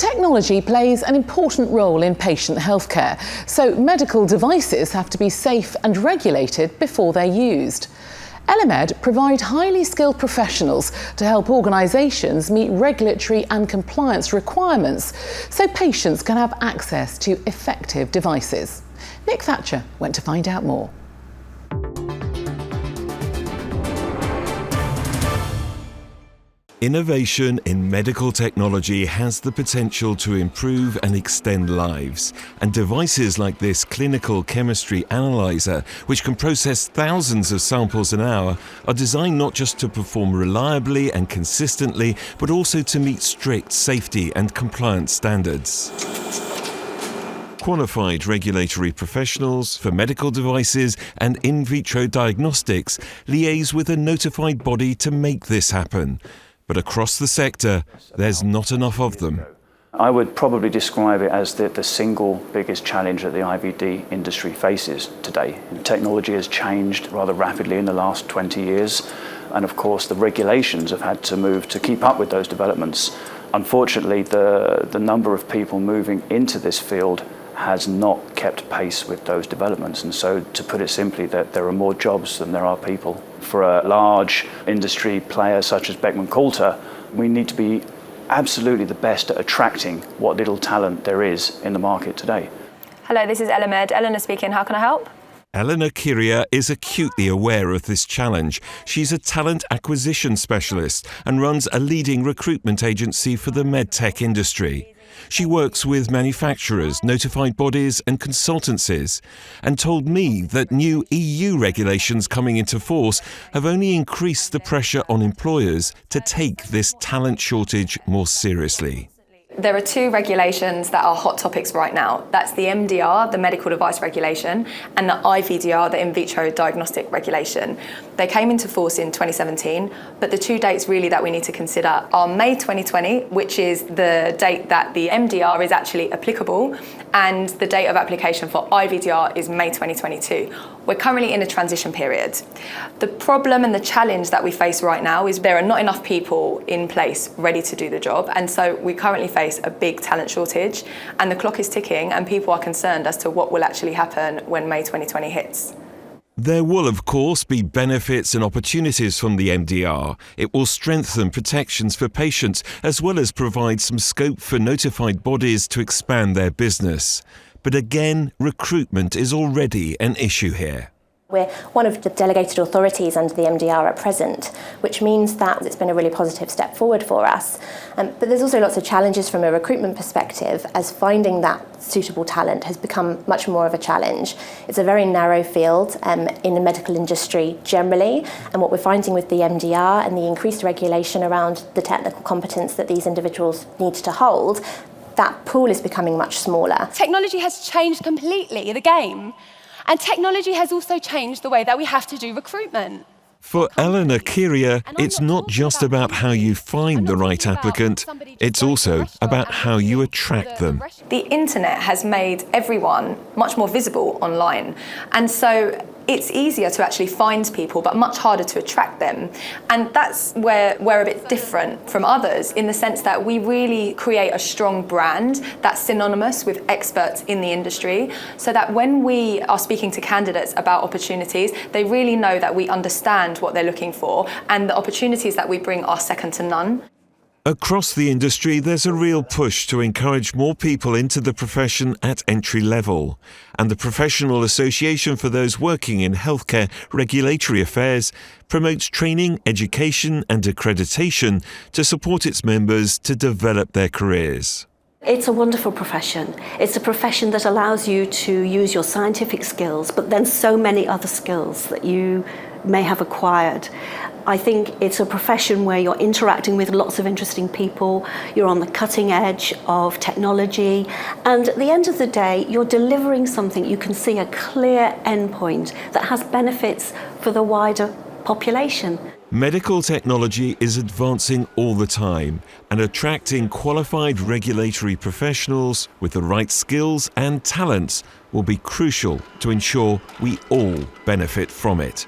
Technology plays an important role in patient healthcare, so medical devices have to be safe and regulated before they're used. Elemed provide highly skilled professionals to help organisations meet regulatory and compliance requirements so patients can have access to effective devices. Nick Thatcher went to find out more. Innovation in medical technology has the potential to improve and extend lives, and devices like this clinical chemistry analyzer, which can process thousands of samples an hour, are designed not just to perform reliably and consistently, but also to meet strict safety and compliance standards. Qualified regulatory professionals for medical devices and in vitro diagnostics liaise with a notified body to make this happen. But across the sector, there's not enough of them. I would probably describe it as the single biggest challenge that the IVD industry faces today. Technology has changed rather rapidly in the last 20 years, and of course the regulations have had to move to keep up with those developments. Unfortunately, the number of people moving into this field has not kept pace with those developments, and so, to put it simply, that there are more jobs than there are people. For a large industry player such as Beckman Coulter, we need to be absolutely the best at attracting what little talent there is in the market today. Hello, this is Elemed. Eleanor speaking. How can I help? Eleanor Kiria is acutely aware of this challenge. She's a talent acquisition specialist and runs a leading recruitment agency for the medtech industry. She works with manufacturers, notified bodies and consultancies, and told me that new EU regulations coming into force have only increased the pressure on employers to take this talent shortage more seriously. There are two regulations that are hot topics right now. That's the MDR, the medical device regulation, and the IVDR, the in vitro diagnostic regulation. They came into force in 2017, but the two dates really that we need to consider are May 2020, which is the date that the MDR is actually applicable, and the date of application for IVDR is May 2022. We're currently in a transition period. The problem and the challenge that we face right now is there are not enough people in place ready to do the job, and so we currently face a big talent shortage, and the clock is ticking and people are concerned as to what will actually happen when May 2020 hits. There will, of course, be benefits and opportunities from the MDR. It will strengthen protections for patients as well as provide some scope for notified bodies to expand their business. But again, recruitment is already an issue here. We're one of the delegated authorities under the MDR at present, which means that it's been a really positive step forward for us. But there's also lots of challenges from a recruitment perspective, as finding that suitable talent has become much more of a challenge. It's a very narrow field in the medical industry generally, and what we're finding with the MDR and the increased regulation around the technical competence that these individuals need to hold, that pool is becoming much smaller. Technology has changed completely the game. And technology has also changed the way that we have to do recruitment. For Eleanor Kiria, it's not just about how you find the right applicant, it's also about how you attract them. The internet has made everyone much more visible online, and so it's easier to actually find people but much harder to attract them. And that's where we're a bit different from others, in the sense that we really create a strong brand that's synonymous with experts in the industry, so that when we are speaking to candidates about opportunities, they really know that we understand what they're looking for, and the opportunities that we bring are second to none. Across the industry, there's a real push to encourage more people into the profession at entry level. And the Professional Association for those working in healthcare regulatory affairs promotes training, education and accreditation to support its members to develop their careers. It's a wonderful profession. It's a profession that allows you to use your scientific skills, but then so many other skills that you may have acquired. I think it's a profession where you're interacting with lots of interesting people, you're on the cutting edge of technology, and at the end of the day, you're delivering something you can see a clear endpoint that has benefits for the wider population. Medical technology is advancing all the time, and attracting qualified regulatory professionals with the right skills and talents will be crucial to ensure we all benefit from it.